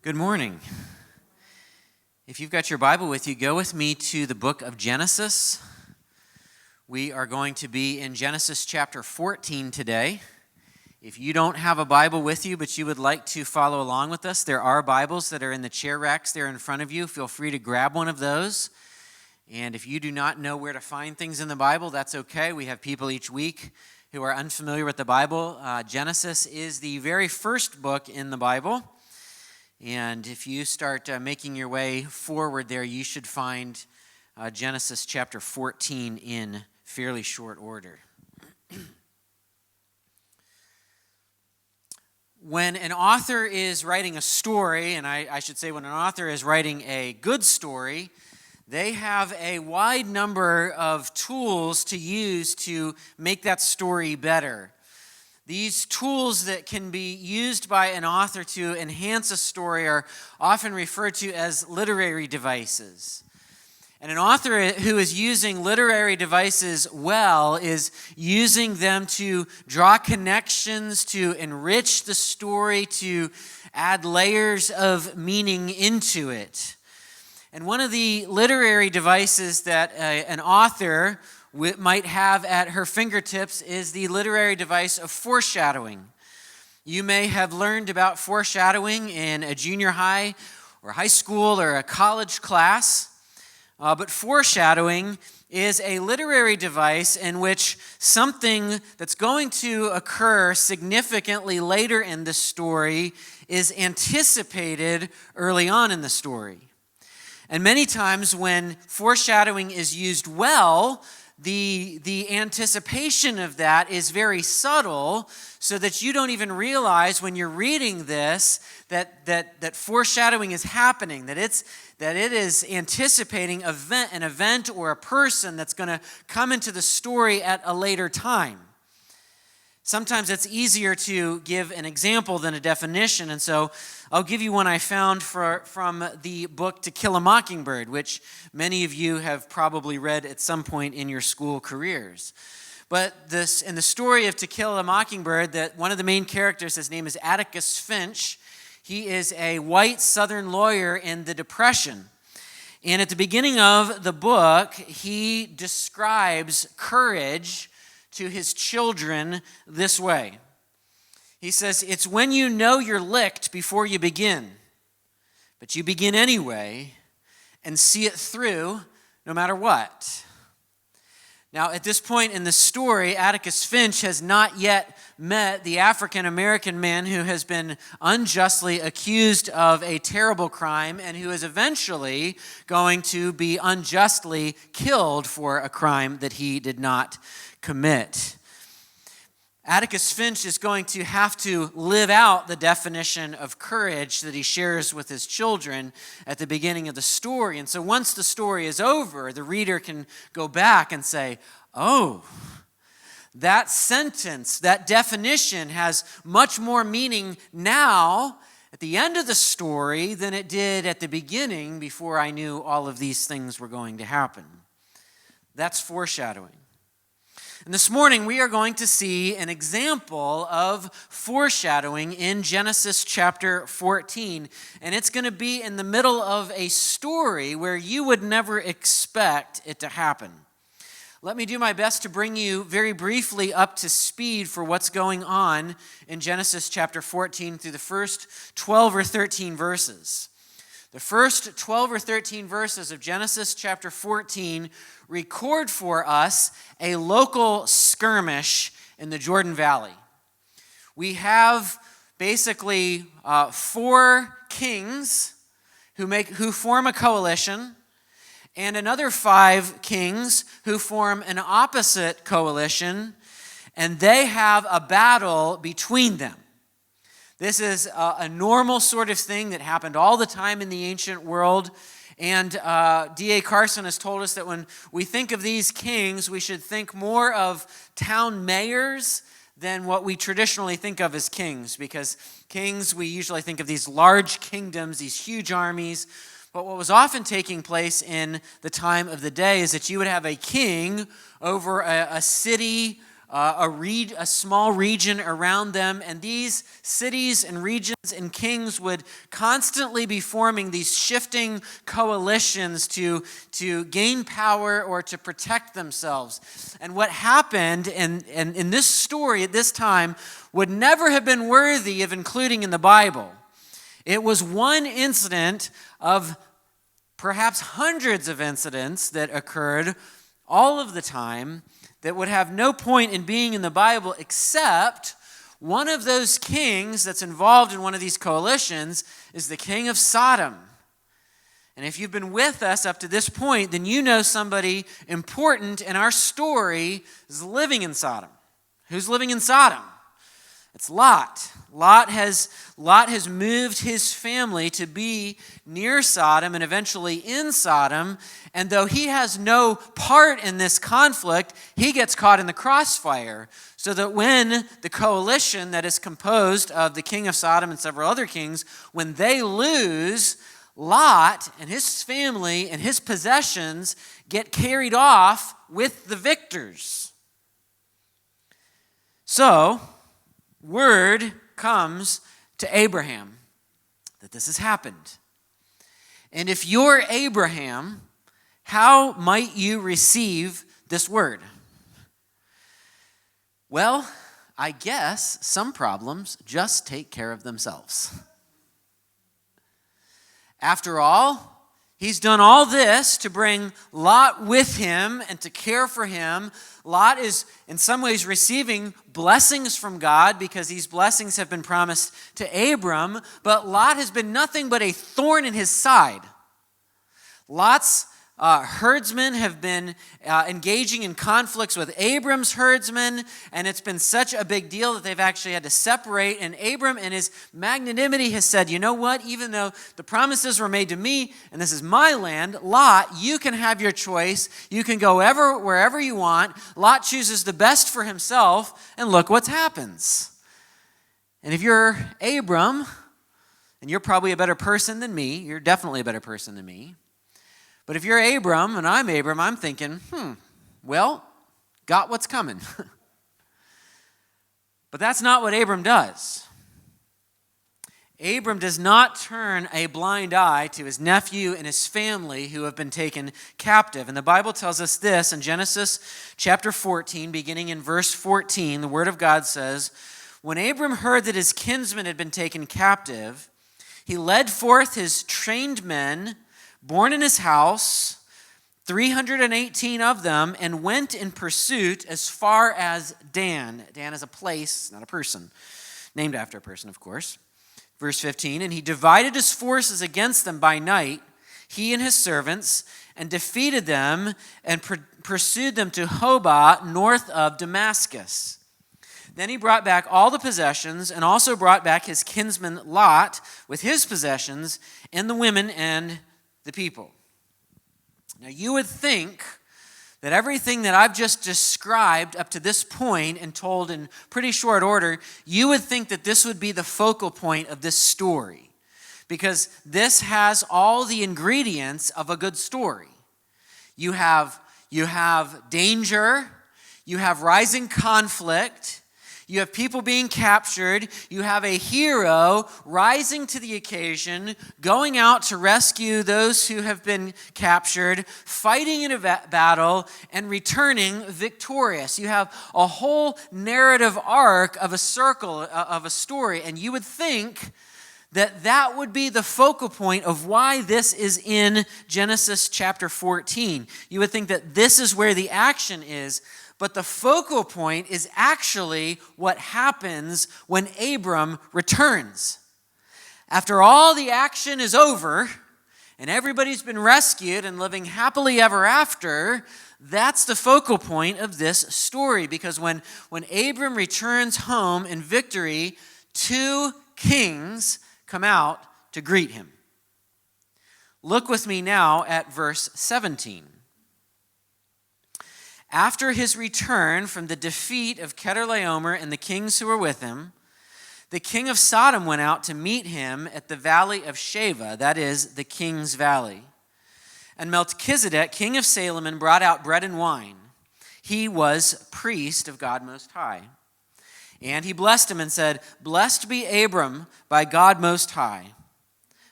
Good morning. If you've got your Bible with you, go with me to the book of Genesis. We are going to be in Genesis chapter 14 today. If you don't have a Bible with you, but you would like to follow along with us, there are Bibles that are in the chair racks there in front of you. Feel free to grab one of those. And if you do not know where to find things in the Bible, that's okay. We have people each week who are unfamiliar with the Bible. Genesis is the very first book in the Bible. And if you start making your way forward there, you should find Genesis chapter 14 in fairly short order. When an author is writing a story, and I should say when an author is writing a good story, they have a wide number of tools to use to make that story better. These tools that can be used by an author to enhance a story are often referred to as literary devices. And an author who is using literary devices well is using them to draw connections, to enrich the story, to add layers of meaning into it. And one of the literary devices that an author might have at her fingertips is the literary device of foreshadowing. You may have learned about foreshadowing in a junior high or high school or a college class, but foreshadowing is a literary device in which something that's going to occur significantly later in the story is anticipated early on in the story. And many times when foreshadowing is used well, the anticipation of that is very subtle, so that you don't even realize when you're reading this that foreshadowing is happening, that it is anticipating an event or a person that's going to come into the story at a later time. Sometimes it's easier to give an example than a definition, and so I'll give you one I found from the book To Kill a Mockingbird, which many of you have probably read at some point in your school careers. But in the story of To Kill a Mockingbird, that one of the main characters, his name is Atticus Finch. He is a white Southern lawyer in the Depression. And at the beginning of the book, he describes courage to his children this way. He says, "It's when you know you're licked before you begin, but you begin anyway and see it through no matter what." Now, at this point in the story, Atticus Finch has not yet met the African-American man who has been unjustly accused of a terrible crime and who is eventually going to be unjustly killed for a crime that he did not commit. Atticus Finch is going to have to live out the definition of courage that he shares with his children at the beginning of the story. And so once the story is over, the reader can go back and say, "Oh, that sentence, that definition has much more meaning now at the end of the story than it did at the beginning before I knew all of these things were going to happen." That's foreshadowing. And this morning we are going to see an example of foreshadowing in Genesis chapter 14. And it's going to be in the middle of a story where you would never expect it to happen. Let me do my best to bring you very briefly up to speed for what's going on in Genesis chapter 14 through the first 12 or 13 verses. The first 12 or 13 verses of Genesis chapter 14 record for us a local skirmish in the Jordan Valley. We have basically 4 kings who form a coalition, and another 5 kings who form an opposite coalition, and they have a battle between them. This is a normal sort of thing that happened all the time in the ancient world. And D.A. Carson has told us that when we think of these kings, we should think more of town mayors than what we traditionally think of as kings. Because kings, we usually think of these large kingdoms, these huge armies. But what was often taking place in the time of the day is that you would have a king over a city a small region around them, and these cities and regions and kings would constantly be forming these shifting coalitions to gain power or to protect themselves. And what happened in this story at this time would never have been worthy of including in the Bible. It was one incident of perhaps hundreds of incidents that occurred all of the time that would have no point in being in the Bible, except one of those kings that's involved in one of these coalitions is the king of Sodom. And if you've been with us up to this point, then you know somebody important in our story is living in Sodom. Who's living in Sodom? It's Lot. Lot has moved his family to be near Sodom and eventually in Sodom. And though he has no part in this conflict, he gets caught in the crossfire. So that when the coalition that is composed of the king of Sodom and several other kings, when they lose, Lot and his family and his possessions get carried off with the victors. So, word comes to Abraham that this has happened. And if you're Abraham, how might you receive this word? Well, I guess some problems just take care of themselves. After all, he's done all this to bring Lot with him and to care for him. Lot is in some ways receiving blessings from God because these blessings have been promised to Abram, but Lot has been nothing but a thorn in his side. Lot's herdsmen have been engaging in conflicts with Abram's herdsmen, and it's been such a big deal that they've actually had to separate. And Abram, in his magnanimity, has said, you know what? Even though the promises were made to me, and this is my land, Lot, you can have your choice. You can go wherever you want. Lot chooses the best for himself, and look what happens. And if you're Abram, and you're probably a better person than me, you're definitely a better person than me. But if you're Abram and I'm Abram, I'm thinking, well, got what's coming. But that's not what Abram does. Abram does not turn a blind eye to his nephew and his family who have been taken captive. And the Bible tells us this in Genesis chapter 14, beginning in verse 14, the Word of God says, when Abram heard that his kinsmen had been taken captive, he led forth his trained men, born in his house, 318 of them, and went in pursuit as far as Dan. Dan is a place, not a person, named after a person, of course. Verse 15, and he divided his forces against them by night, he and his servants, and defeated them and pursued them to Hobah, north of Damascus. Then he brought back all the possessions and also brought back his kinsman Lot with his possessions and the women and the people. Now you would think that everything that I've just described up to this point and told in pretty short order, you would think that this would be the focal point of this story, because this has all the ingredients of a good story. You have danger, you have rising conflict, you have people being captured. You have a hero rising to the occasion, going out to rescue those who have been captured, fighting in a battle, and returning victorious. You have a whole narrative arc of a circle, of a story, and you would think that would be the focal point of why this is in Genesis chapter 14. You would think that this is where the action is. But the focal point is actually what happens when Abram returns. After all the action is over and everybody's been rescued and living happily ever after, that's the focal point of this story. Because when Abram returns home in victory, two kings come out to greet him. Look with me now at verse 17. After his return from the defeat of Chedorlaomer and the kings who were with him, the king of Sodom went out to meet him at the valley of Shaveh, that is, the king's valley. And Melchizedek, king of Salem, brought out bread and wine. he was priest of God Most High. And he blessed him and said, "Blessed be Abram by God Most High,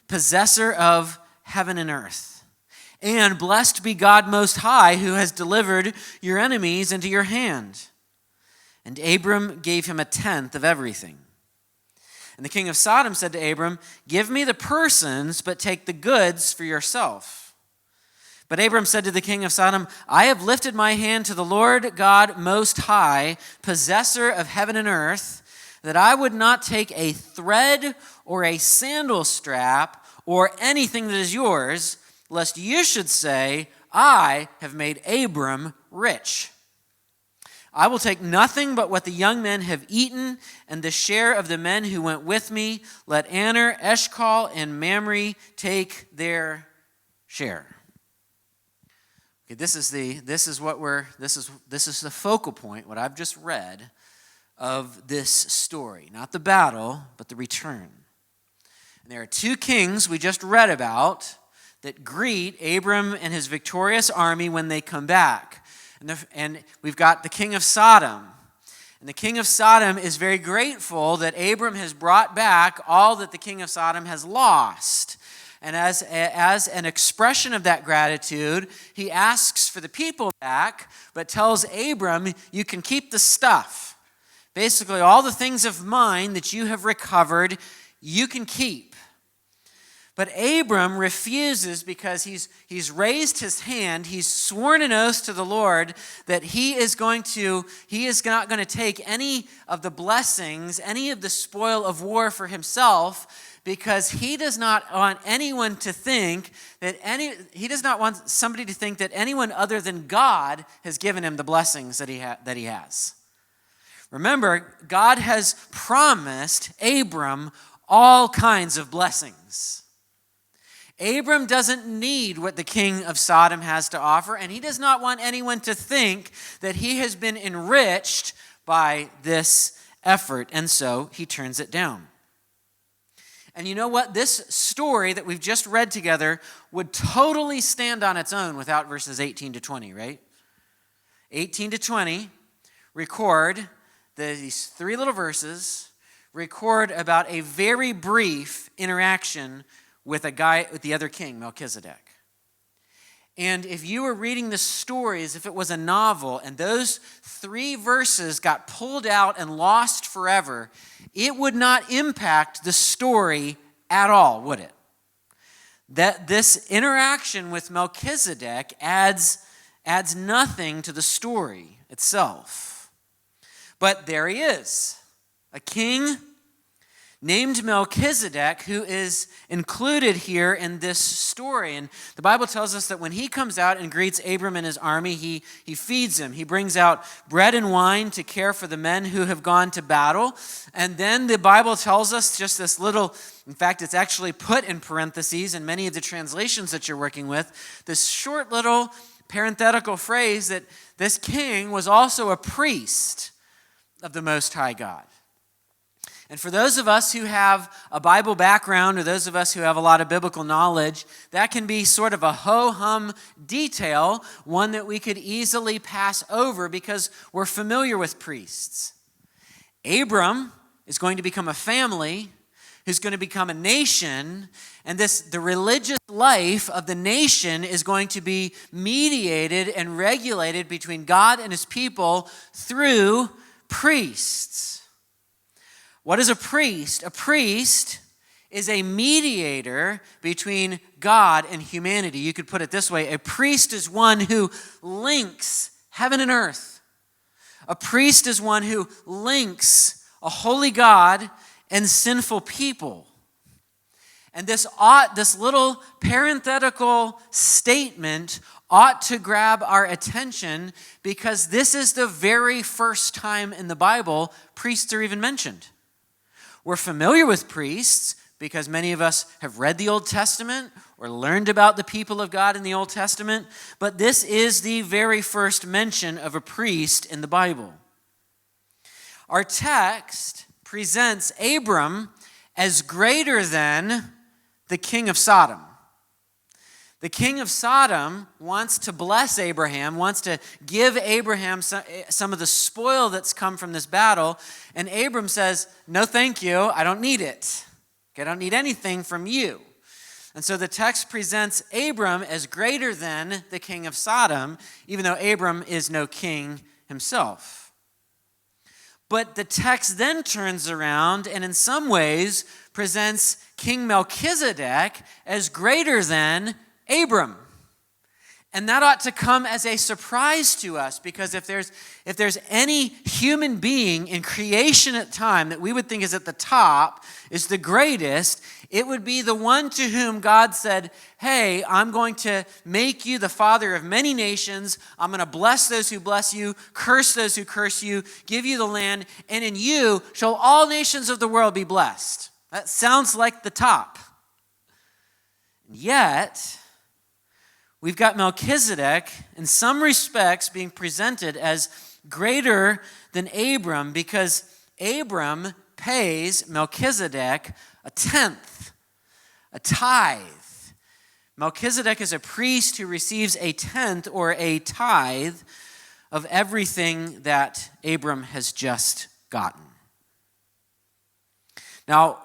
possessor of heaven and earth. And blessed be God Most High, who has delivered your enemies into your hand." And Abram gave him a tenth of everything. And the king of Sodom said to Abram, "Give me the persons, but take the goods for yourself." But Abram said to the king of Sodom, "I have lifted my hand to the Lord God Most High, possessor of heaven and earth, that I would not take a thread or a sandal strap or anything that is yours, lest you should say, 'I have made Abram rich.' I will take nothing but what the young men have eaten, and the share of the men who went with me. Let Aner, Eshcol, and Mamre take their share." Okay, this is the focal point, what I've just read, of this story. Not the battle, but the return. And there are two kings we just read about that greet Abram and his victorious army when they come back. And we've got the king of Sodom. And the king of Sodom is very grateful that Abram has brought back all that the king of Sodom has lost. And as an expression of that gratitude, he asks for the people back, but tells Abram, "You can keep the stuff. Basically, all the things of mine that you have recovered, you can keep." But Abram refuses because he's raised his hand, he's sworn an oath to the Lord that he is not going to take any of the blessings, any of the spoil of war for himself, because he does not want anyone to think he does not want somebody to think that anyone other than God has given him the blessings that he has. Remember, God has promised Abram all kinds of blessings. Abram doesn't need what the king of Sodom has to offer, and he does not want anyone to think that he has been enriched by this effort, and so he turns it down. And you know what? This story that we've just read together would totally stand on its own without verses 18 to 20, right? 18 to 20 record, these three little verses, record about a very brief interaction with the other king, Melchizedek. And if you were reading the story as if it was a novel, and those three verses got pulled out and lost forever, it would not impact the story at all, would it? That this interaction with Melchizedek adds nothing to the story itself. But there he is, a king named Melchizedek, who is included here in this story. And the Bible tells us that when he comes out and greets Abram and his army, he feeds him. He brings out bread and wine to care for the men who have gone to battle. And then the Bible tells us just this little, in fact, it's actually put in parentheses in many of the translations that you're working with, this short little parenthetical phrase that this king was also a priest of the Most High God. And for those of us who have a Bible background, or those of us who have a lot of biblical knowledge, that can be sort of a ho-hum detail, one that we could easily pass over because we're familiar with priests. Abram is going to become a family who's going to become a nation, and the religious life of the nation is going to be mediated and regulated between God and his people through priests. What is a priest? A priest is a mediator between God and humanity. You could put it this way: a priest is one who links heaven and earth. A priest is one who links a holy God and sinful people. And this little parenthetical statement ought to grab our attention because this is the very first time in the Bible priests are even mentioned. We're familiar with priests because many of us have read the Old Testament or learned about the people of God in the Old Testament, but this is the very first mention of a priest in the Bible. Our text presents Abram as greater than the king of Sodom. The king of Sodom wants to bless Abraham, wants to give Abraham some of the spoil that's come from this battle. And Abram says, no, thank you. I don't need it. I don't need anything from you. And so the text presents Abram as greater than the king of Sodom, even though Abram is no king himself. But the text then turns around and in some ways presents King Melchizedek as greater than Abram. And that ought to come as a surprise to us, because if there's any human being in creation at time that we would think is at the top, is the greatest, it would be the one to whom God said, hey, I'm going to make you the father of many nations. I'm going to bless those who bless you, curse those who curse you, give you the land, and in you shall all nations of the world be blessed. That sounds like the top. And yet, we've got Melchizedek, in some respects, being presented as greater than Abram because Abram pays Melchizedek a tenth, a tithe. Melchizedek is a priest who receives a tenth or a tithe of everything that Abram has just gotten. Now,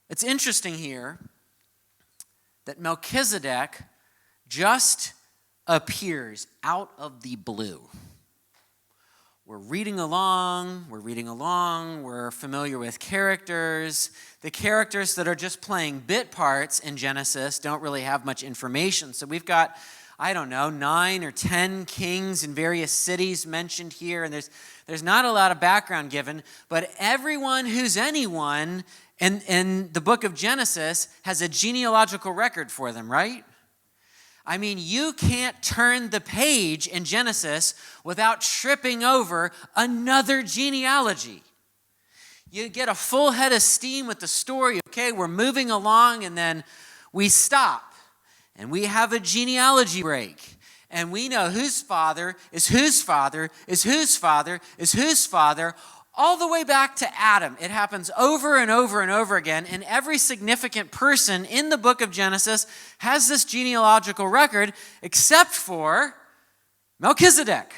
it's interesting here that Melchizedek just appears out of the blue. We're reading along, we're familiar with characters. The characters that are just playing bit parts in Genesis don't really have much information. So we've got, 9 or 10 kings in various cities mentioned here, and there's not a lot of background given, but everyone who's anyone in the book of Genesis has a genealogical record for them, right? I mean, you can't turn the page in Genesis without tripping over another genealogy. You get a full head of steam with the story. Okay, we're moving along, and then we stop, and we have a genealogy break. And we know whose father is whose father is whose father is whose father, all the way back to Adam. It happens over and over and over again, and every significant person in the book of Genesis has this genealogical record, except for Melchizedek,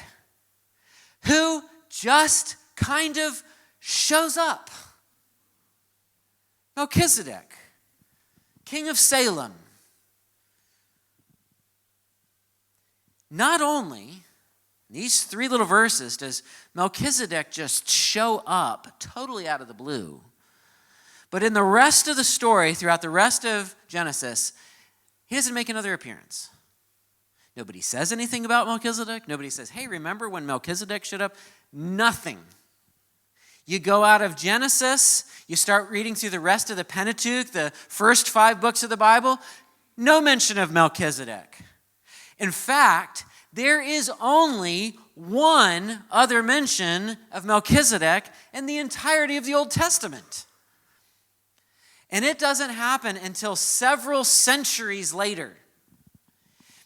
who just kind of shows up. Melchizedek, king of Salem. Not only these 3 little verses does Melchizedek just show up totally out of the blue, but in the rest of the story, throughout the rest of Genesis, he doesn't make another appearance. Nobody says anything about Melchizedek. Nobody says, hey, remember when Melchizedek showed up? Nothing. You go out of Genesis, you start reading through the rest of the Pentateuch, the first 5 books of the Bible, no mention of Melchizedek. In fact, there is only one other mention of Melchizedek in the entirety of the Old Testament. And it doesn't happen until several centuries later.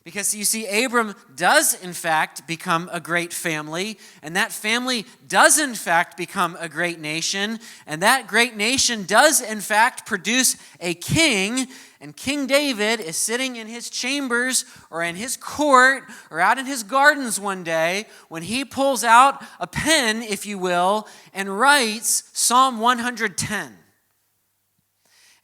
Because you see, Abram does in fact become a great family, and that family does in fact become a great nation, and that great nation does in fact produce a king, and King David is sitting in his chambers or in his court or out in his gardens one day when he pulls out a pen, if you will, and writes Psalm 110.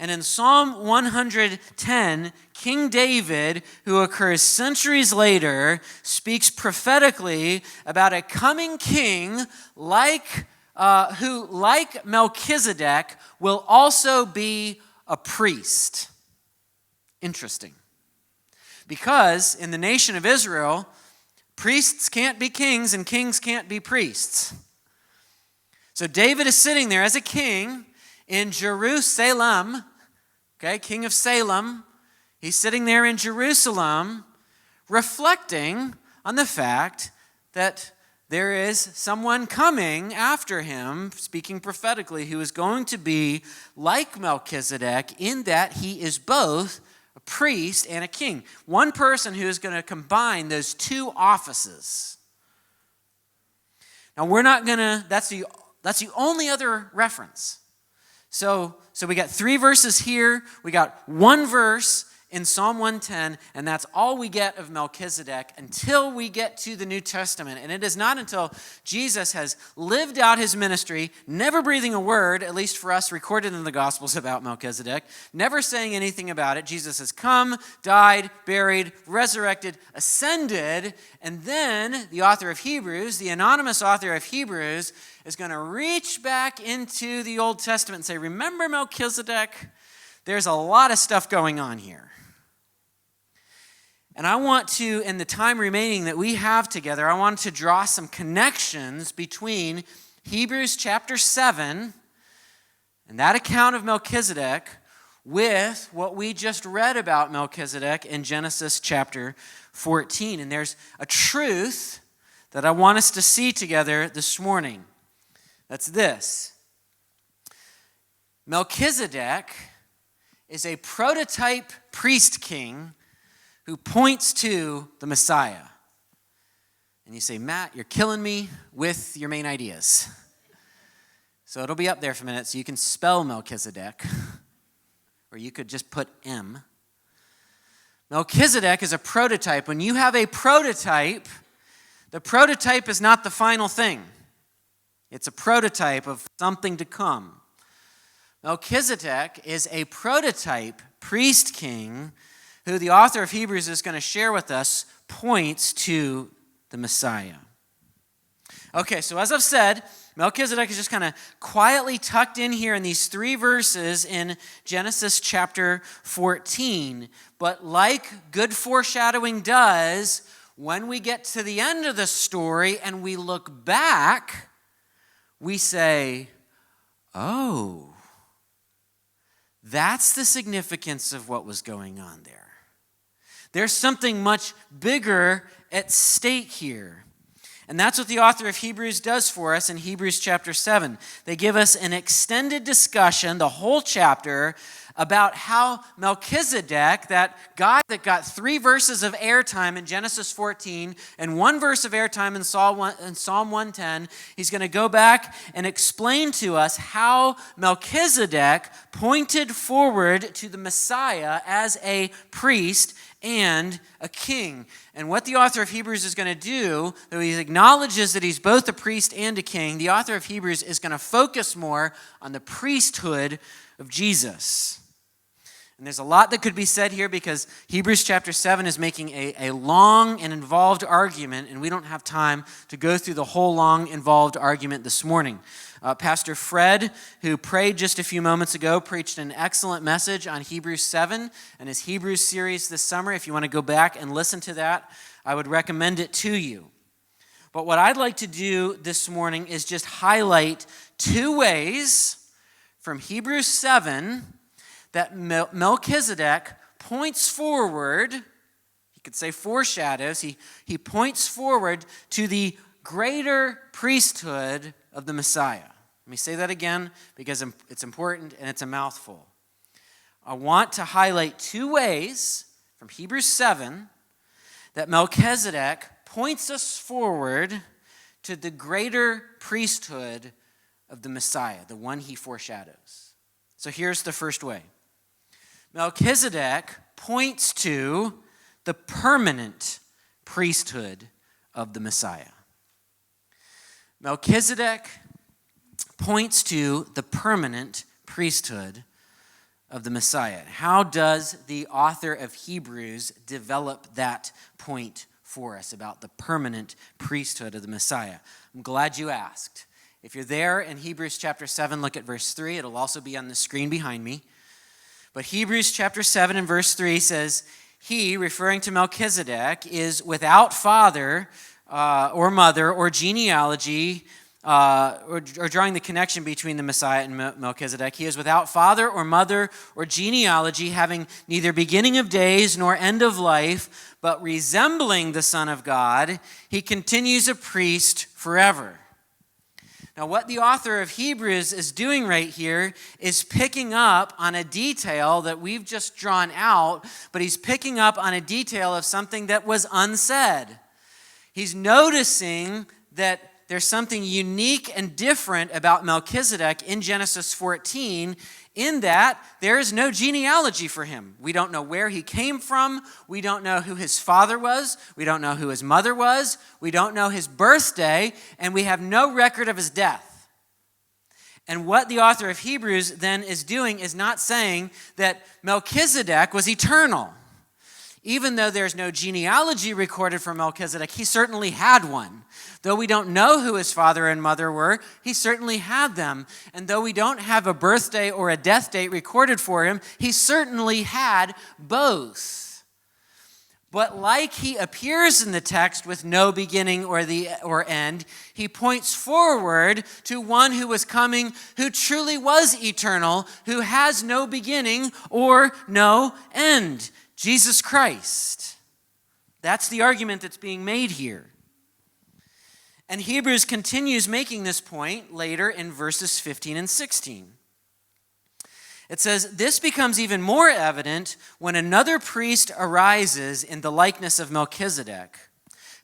And in Psalm 110, King David, who occurs centuries later, speaks prophetically about a coming king who, like Melchizedek, will also be a priest. Interesting. Because in the nation of Israel, priests can't be kings and kings can't be priests. So David is sitting there as a king in Jerusalem, okay, king of Salem. He's sitting there in Jerusalem reflecting on the fact that there is someone coming after him, speaking prophetically, who is going to be like Melchizedek in that he is both a priest and a king. One person who is going to combine those 2 offices. Now we're not going to, that's the only other reference. So we got 3 verses here, we got 1 verse in Psalm 110, and that's all we get of Melchizedek until we get to the New Testament. And it is not until Jesus has lived out his ministry, never breathing a word, at least for us recorded in the Gospels about Melchizedek, never saying anything about it. Jesus has come, died, buried, resurrected, ascended, and then the author of Hebrews, the anonymous author of Hebrews, is going to reach back into the Old Testament and say, remember Melchizedek? There's a lot of stuff going on here. And I want to, in the time remaining that we have together, I want to draw some connections between Hebrews chapter 7 and that account of Melchizedek with what we just read about Melchizedek in Genesis chapter 14. And there's a truth that I want us to see together this morning. That's this. Melchizedek is a prototype priest king who points to the Messiah. And you say, Matt, you're killing me with your main ideas. So it'll be up there for a minute so you can spell Melchizedek, or you could just put M. Melchizedek is a prototype. When you have a prototype, the prototype is not the final thing. It's a prototype of something to come. Melchizedek is a prototype priest king who the author of Hebrews is going to share with us points to the Messiah. Okay, so as I've said, Melchizedek is just kind of quietly tucked in here in these 3 verses in Genesis chapter 14. But like good foreshadowing does, when we get to the end of the story and we look back, we say, oh, that's the significance of what was going on there. There's something much bigger at stake here. And that's what the author of Hebrews does for us in Hebrews chapter 7. They give us an extended discussion, the whole chapter, about how Melchizedek, that guy that got 3 verses of airtime in Genesis 14 and 1 verse of airtime in Psalm 110, he's going to go back and explain to us how Melchizedek pointed forward to the Messiah as a priest and a king. And what the author of Hebrews is going to do, though he acknowledges that he's both a priest and a king, the author of Hebrews is going to focus more on the priesthood of Jesus. And there's a lot that could be said here because Hebrews chapter 7 is making a long and involved argument, and we don't have time to go through the whole long, involved argument this morning. Pastor Fred, who prayed just a few moments ago, preached an excellent message on Hebrews 7 and his Hebrews series this summer. If you want to go back and listen to that, I would recommend it to you. But what I'd like to do this morning is just highlight 2 ways from Hebrews 7 that Melchizedek points forward. You could say foreshadows. He points forward to the greater priesthood of the Messiah. Let me say that again because it's important and it's a mouthful. I want to highlight 2 ways from Hebrews 7 that Melchizedek points us forward to the greater priesthood of the Messiah, the one he foreshadows. So here's the first way. Melchizedek points to the permanent priesthood of the Messiah. Melchizedek points to the permanent priesthood of the Messiah. How does the author of Hebrews develop that point for us about the permanent priesthood of the Messiah? I'm glad you asked. If you're there in Hebrews chapter 7, look at verse 3. It'll also be on the screen behind me. But Hebrews chapter 7 and verse 3 says, he, referring to Melchizedek, is without father or mother or genealogy, or drawing the connection between the Messiah and Melchizedek. He is without father or mother or genealogy, having neither beginning of days nor end of life, but resembling the Son of God. He continues a priest forever. Now, what the author of Hebrews is doing right here is picking up on a detail that we've just drawn out, but he's picking up on a detail of something that was unsaid. He's noticing that there's something unique and different about Melchizedek in Genesis 14, in that there is no genealogy for him. We don't know where he came from. We don't know who his father was. We don't know who his mother was. We don't know his birthday, and we have no record of his death. And what the author of Hebrews then is doing is not saying that Melchizedek was eternal. Even though there's no genealogy recorded for Melchizedek, he certainly had one. Though we don't know who his father and mother were, he certainly had them. And though we don't have a birthday or a death date recorded for him, he certainly had both. But like he appears in the text with no beginning or end, he points forward to one who was coming, who truly was eternal, who has no beginning or no end. Jesus Christ. That's the argument that's being made here. And Hebrews continues making this point later in verses 15 and 16. It says, "This becomes even more evident when another priest arises in the likeness of Melchizedek,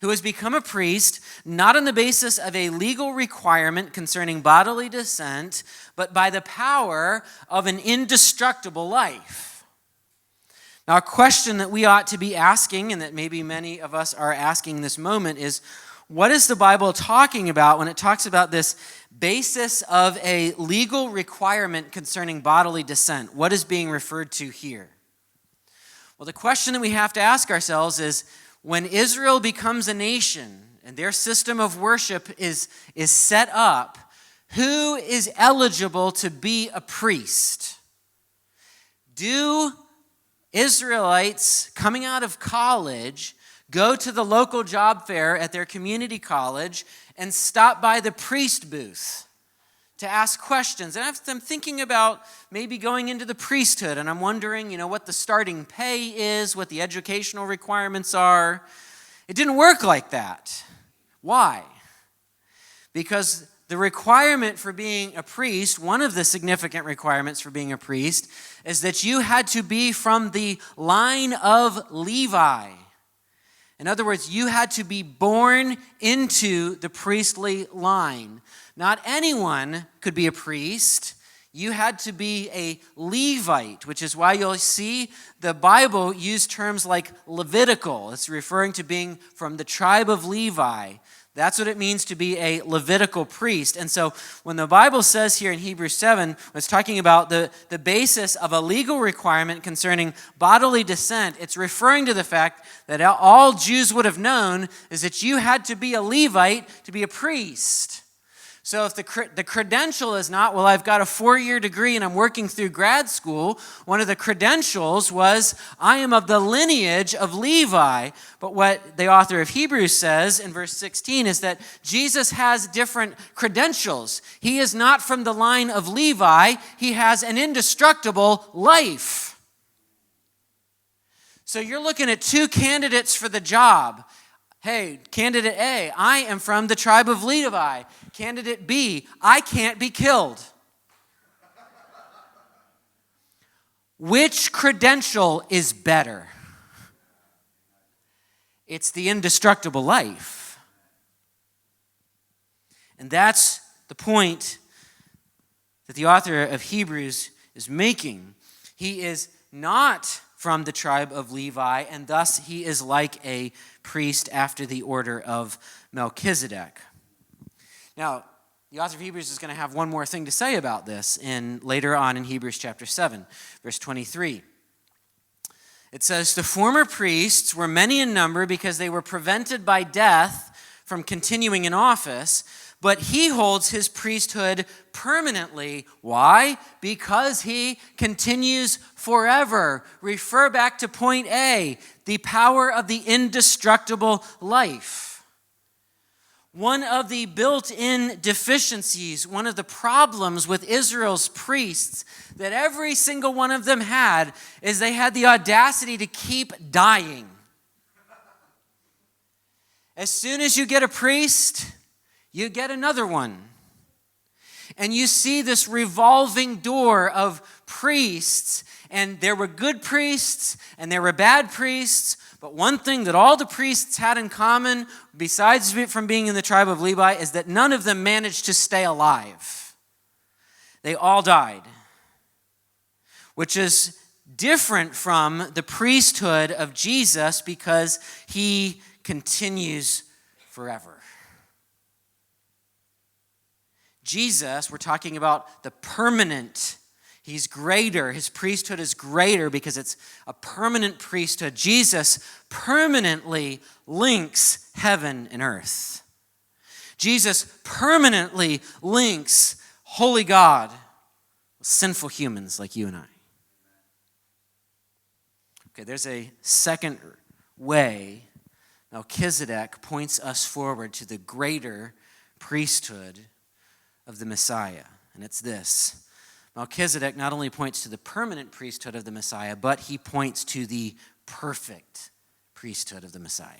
who has become a priest not on the basis of a legal requirement concerning bodily descent, but by the power of an indestructible life." Now, a question that we ought to be asking, and that maybe many of us are asking this moment, is what is the Bible talking about when it talks about this basis of a legal requirement concerning bodily descent? What is being referred to here? Well, the question that we have to ask ourselves is, when Israel becomes a nation and their system of worship is set up, who is eligible to be a priest? Do Israelites coming out of college go to the local job fair at their community college and stop by the priest booth to ask questions? And I'm thinking about maybe going into the priesthood, and I'm wondering, what the starting pay is, what the educational requirements are. It didn't work like that. Why? Because the requirement for being a priest, one of the significant requirements for being a priest, is that you had to be from the line of Levi. In other words, you had to be born into the priestly line. Not anyone could be a priest. You had to be a Levite, which is why you'll see the Bible use terms like Levitical. It's referring to being from the tribe of Levi. That's what it means to be a Levitical priest. And so when the Bible says here in Hebrews 7, when it's talking about the basis of a legal requirement concerning bodily descent, it's referring to the fact that all Jews would have known is that you had to be a Levite to be a priest. So if the credential is not, well, I've got a 4-year degree and I'm working through grad school, one of the credentials was, I am of the lineage of Levi. But what the author of Hebrews says in verse 16 is that Jesus has different credentials. He is not from the line of Levi. He has an indestructible life. So you're looking at two candidates for the job. Hey, candidate A, I am from the tribe of Levi. Candidate B, I can't be killed. Which credential is better? It's the indestructible life. And that's the point that the author of Hebrews is making. He is not from the tribe of Levi, and thus he is like a priest after the order of Melchizedek. Now, the author of Hebrews is going to have one more thing to say about this later on in Hebrews chapter 7, verse 23. It says, "The former priests were many in number because they were prevented by death from continuing in office, but he holds his priesthood permanently." Why? Because he continues forever. Refer back to point A, the power of the indestructible life. One of the built-in deficiencies, one of the problems with Israel's priests that every single one of them had is they had the audacity to keep dying. As soon as you get a priest, you get another one. And you see this revolving door of priests, and there were good priests and there were bad priests, But one thing that all the priests had in common, besides from being in the tribe of Levi, is that none of them managed to stay alive. They all died, which is different from the priesthood of Jesus because he continues forever. Jesus, we're talking about the permanent. He's greater. His priesthood is greater because it's a permanent priesthood. Jesus permanently links heaven and earth. Jesus permanently links holy God with sinful humans like you and I. Okay, there's a second way Melchizedek points us forward to the greater priesthood of the Messiah, and it's this. Melchizedek not only points to the permanent priesthood of the Messiah, but he points to the perfect priesthood of the Messiah.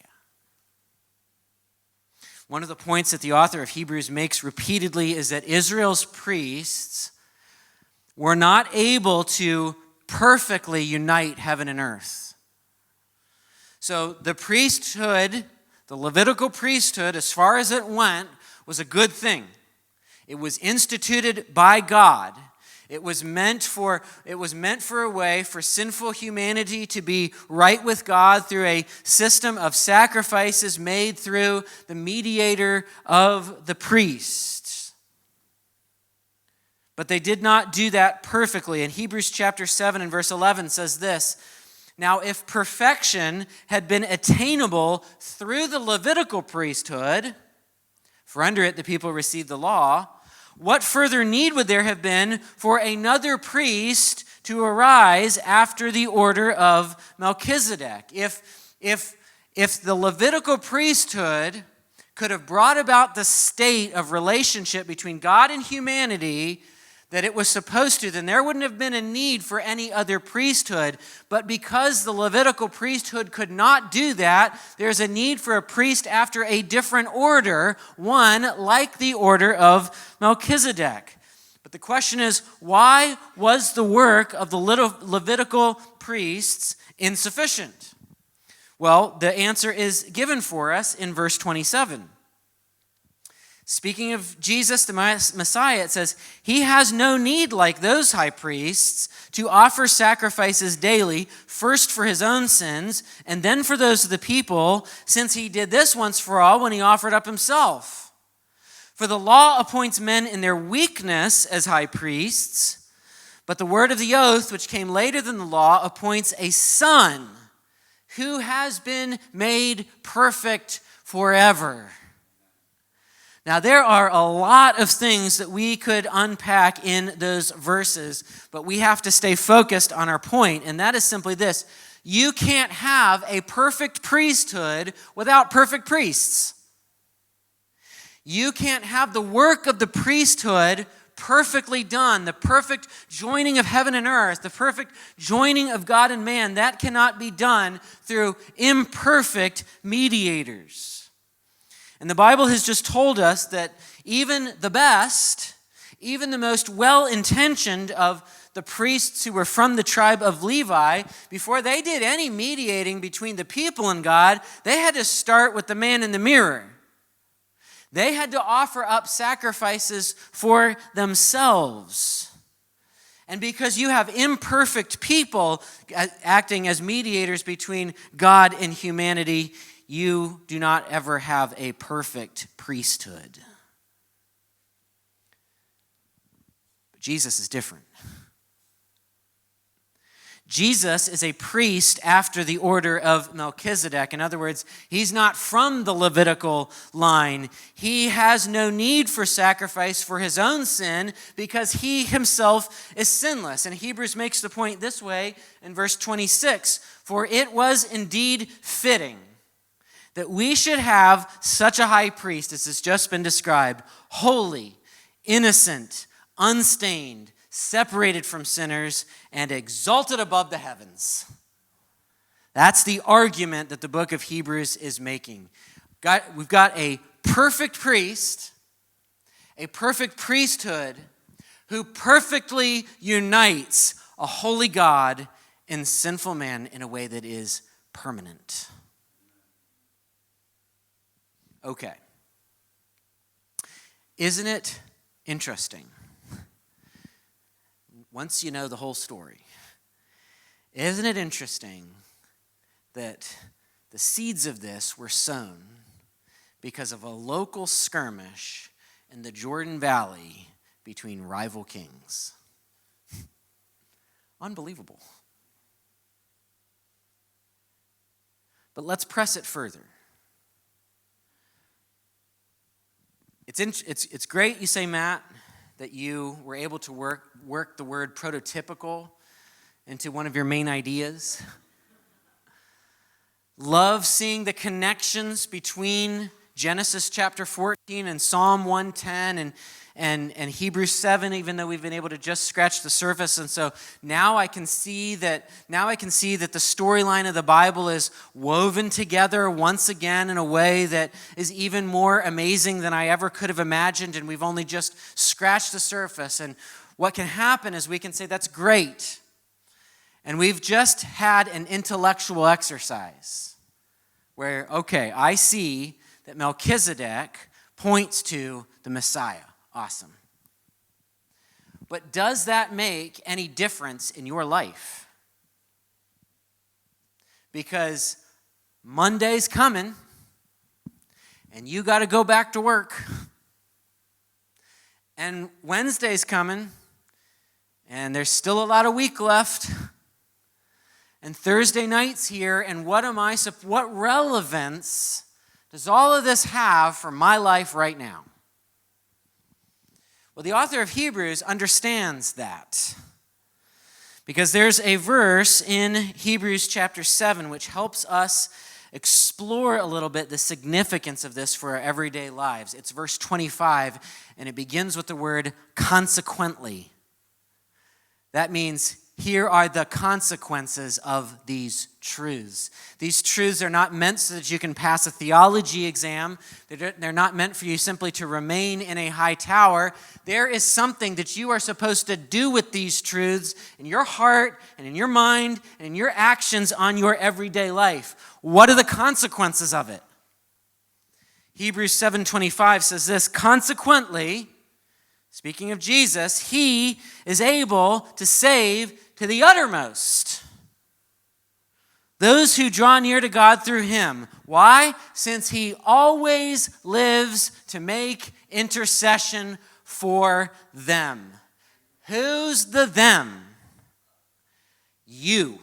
One of the points that the author of Hebrews makes repeatedly is that Israel's priests were not able to perfectly unite heaven and earth. So the priesthood, the Levitical priesthood, as far as it went, was a good thing. It was instituted by God. It was meant for a way for sinful humanity to be right with God through a system of sacrifices made through the mediator of the priests. But they did not do that perfectly. And Hebrews chapter 7 and verse 11 says this, "Now if perfection had been attainable through the Levitical priesthood, for under it the people received the law, what further need would there have been for another priest to arise after the order of Melchizedek?" If the Levitical priesthood could have brought about the state of relationship between God and humanity that it was supposed to, then there wouldn't have been a need for any other priesthood. But because the Levitical priesthood could not do that, there's a need for a priest after a different order, one like the order of Melchizedek. But the question is, why was the work of the Levitical priests insufficient? Well, the answer is given for us in verse 27. Speaking of Jesus, the Messiah, it says, "He has no need, like those high priests, to offer sacrifices daily, first for his own sins, and then for those of the people, since he did this once for all when he offered up himself. For the law appoints men in their weakness as high priests, but the word of the oath, which came later than the law, appoints a son who has been made perfect forever." Now, there are a lot of things that we could unpack in those verses, but we have to stay focused on our point, and that is simply this. You can't have a perfect priesthood without perfect priests. You can't have the work of the priesthood perfectly done, the perfect joining of heaven and earth, the perfect joining of God and man. That cannot be done through imperfect mediators. And the Bible has just told us that even the best, even the most well-intentioned of the priests who were from the tribe of Levi, before they did any mediating between the people and God, they had to start with the man in the mirror. They had to offer up sacrifices for themselves. And because you have imperfect people acting as mediators between God and humanity, you do not ever have a perfect priesthood. But Jesus is different. Jesus is a priest after the order of Melchizedek. In other words, he's not from the Levitical line. He has no need for sacrifice for his own sin because he himself is sinless. And Hebrews makes the point this way in verse 26, "For it was indeed fitting that we should have such a high priest," as has just been described, "holy, innocent, unstained, separated from sinners, and exalted above the heavens." That's the argument that the book of Hebrews is making. We've got a perfect priest, a perfect priesthood, who perfectly unites a holy God and sinful man in a way that is permanent. Okay. Isn't it interesting? Once you know the whole story, isn't it interesting that the seeds of this were sown because of a local skirmish in the Jordan Valley between rival kings? Unbelievable. But let's press it further. It's great, you say, Matt, that you were able to work the word prototypical into one of your main ideas. Love seeing the connections between Genesis chapter 14 and Psalm 110 and Hebrews 7, even though we've been able to just scratch the surface. And so now I can see that the storyline of the Bible is woven together once again in a way that is even more amazing than I ever could have imagined, and we've only just scratched the surface. And what can happen is we can say, that's great. And we've just had an intellectual exercise where, okay, I see that Melchizedek points to the Messiah. Awesome. But does that make any difference in your life? Because Monday's coming, and you got to go back to work. And Wednesday's coming, and there's still a lot of week left. And Thursday night's here, and what relevance does all of this have for my life right now? Well, the author of Hebrews understands that, because there's a verse in Hebrews chapter 7 which helps us explore a little bit the significance of this for our everyday lives. It's verse 25, and it begins with the word consequently. That means here are the consequences of these truths. These truths are not meant so that you can pass a theology exam. They're not meant for you simply to remain in a high tower. There is something that you are supposed to do with these truths in your heart and in your mind and in your actions on your everyday life. What are the consequences of it? Hebrews 7:25 says this, consequently, speaking of Jesus, he is able to save to the uttermost those who draw near to God through him. Why? Since he always lives to make intercession for them. Who's the them? You.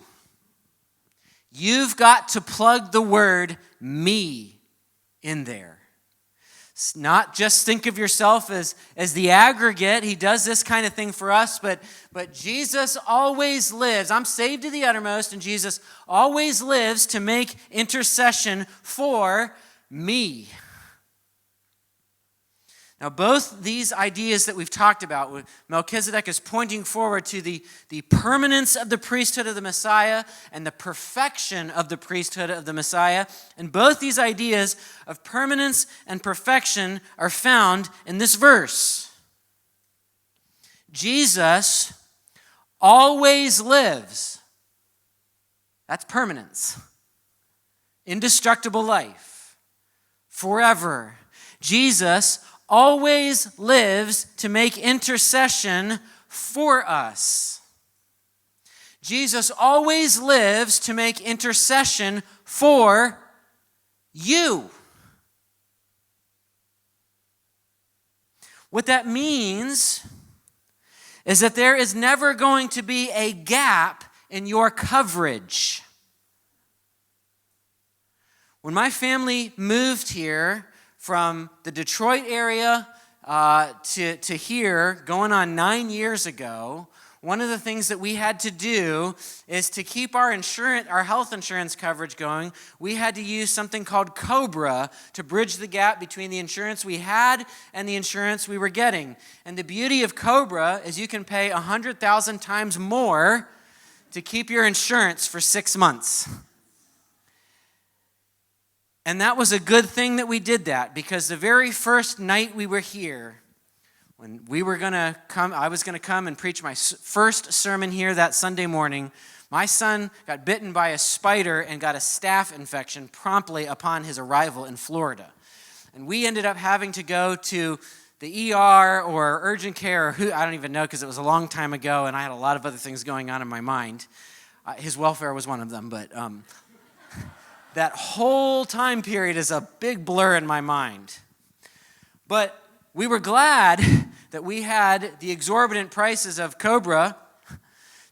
You've got to plug the word me in there. Not just think of yourself as the aggregate. He does this kind of thing for us, but Jesus always lives. I'm saved to the uttermost, and Jesus always lives to make intercession for me. Now, both these ideas that we've talked about, Melchizedek is pointing forward to the permanence of the priesthood of the Messiah and the perfection of the priesthood of the Messiah. And both these ideas of permanence and perfection are found in this verse. Jesus always lives. That's permanence. Indestructible life. Forever. Jesus always lives to make intercession for us. Jesus always lives to make intercession for you. What that means is that there is never going to be a gap in your coverage. When my family moved here from the Detroit area to here, going on 9 years ago, one of the things that we had to do is to keep our health insurance coverage going. We had to use something called COBRA to bridge the gap between the insurance we had and the insurance we were getting. And the beauty of COBRA is you can pay 100,000 times more to keep your insurance for 6 months. And that was a good thing that we did that, because the very first night we were here, when we were going to come, I was going to come and preach my first sermon here that Sunday morning. My son got bitten by a spider and got a staph infection promptly upon his arrival in Florida. And we ended up having to go to the ER or urgent care, or who, I don't even know because it was a long time ago and I had a lot of other things going on in my mind. His welfare was one of them, but that whole time period is a big blur in my mind. But we were glad that we had the exorbitant prices of Cobra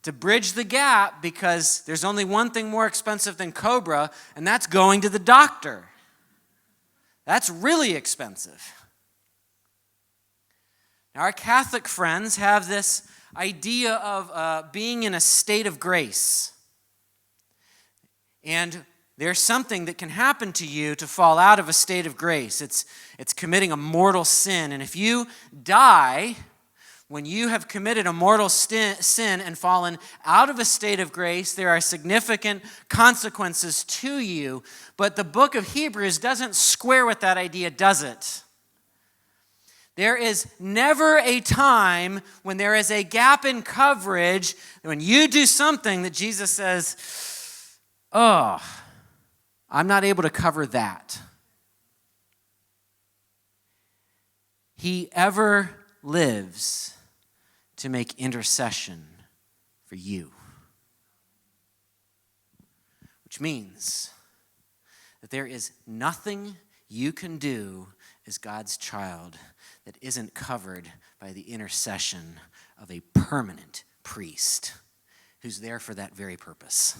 to bridge the gap, because there's only one thing more expensive than Cobra, and that's going to the doctor. That's really expensive. Now, our Catholic friends have this idea of being in a state of grace. And there's something that can happen to you to fall out of a state of grace. It's committing a mortal sin. And if you die when you have committed a mortal sin and fallen out of a state of grace, there are significant consequences to you. But the book of Hebrews doesn't square with that idea, does it? There is never a time when there is a gap in coverage, when you do something that Jesus says, oh, I'm not able to cover that. He ever lives to make intercession for you. Which means that there is nothing you can do as God's child that isn't covered by the intercession of a permanent priest who's there for that very purpose.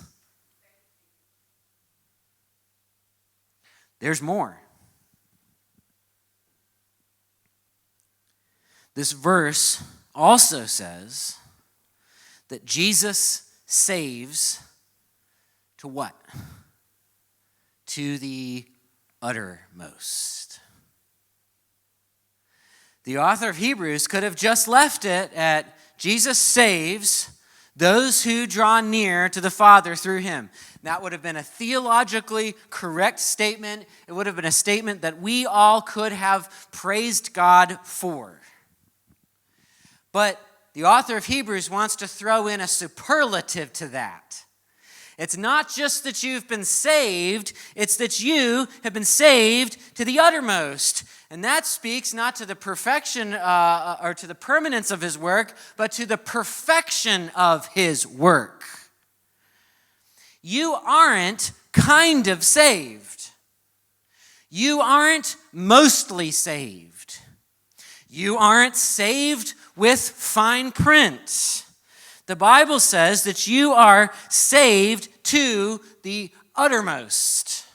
There's more. This verse also says that Jesus saves to what? To the uttermost. The author of Hebrews could have just left it at Jesus saves those who draw near to the Father through him. That would have been a theologically correct statement. It would have been a statement that we all could have praised God for. But the author of Hebrews wants to throw in a superlative to that. It's not just that you've been saved, it's that you have been saved to the uttermost. And that speaks not to the perfection or to the permanence of his work, but to the perfection of his work. You aren't kind of saved. You aren't mostly saved. You aren't saved with fine print. The Bible says that you are saved to the uttermost.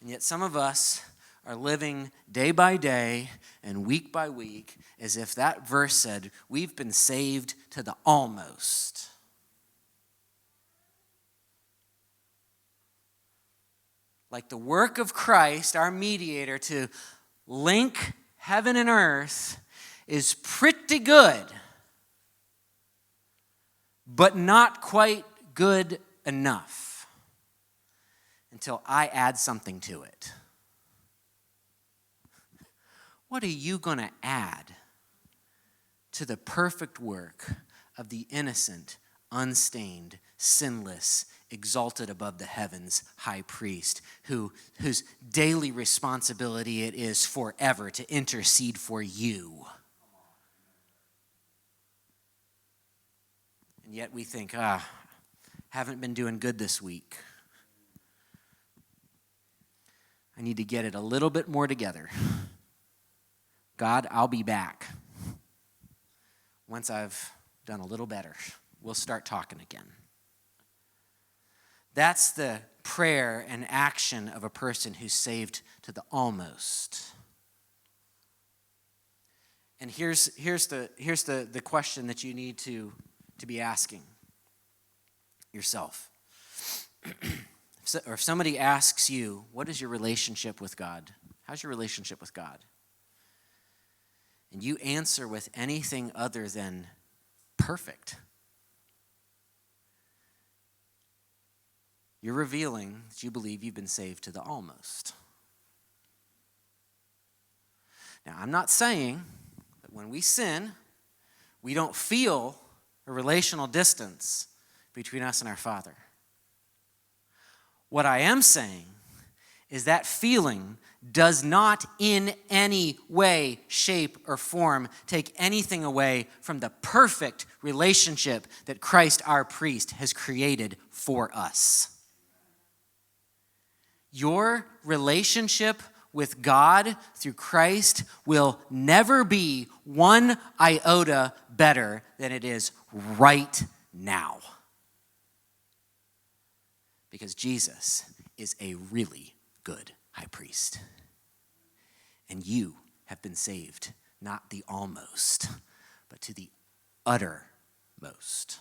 And yet some of us are living day by day and week by week as if that verse said we've been saved to the almost. Like the work of Christ, our mediator, to link heaven and earth is pretty good, but not quite good enough until I add something to it. What are you going to add to the perfect work of the innocent, unstained, sinless, exalted above the heavens high priest, whose daily responsibility it is forever to intercede for you? And yet we think, haven't been doing good this week. I need to get it a little bit more together. God, I'll be back. Once I've done a little better, we'll start talking again. That's the prayer and action of a person who's saved to the almost. And here's the question that you need to be asking yourself. Or if somebody asks you, what is your relationship with God? How's your relationship with God? And you answer with anything other than perfect, you're revealing that you believe you've been saved to the almost. Now, I'm not saying that when we sin, we don't feel a relational distance between us and our Father. What I am saying is that feeling does not in any way, shape, or form take anything away from the perfect relationship that Christ, our priest, has created for us. Your relationship with God through Christ will never be one iota better than it is right now. Because Jesus is a really good high priest. And you have been saved, not the almost, but to the uttermost.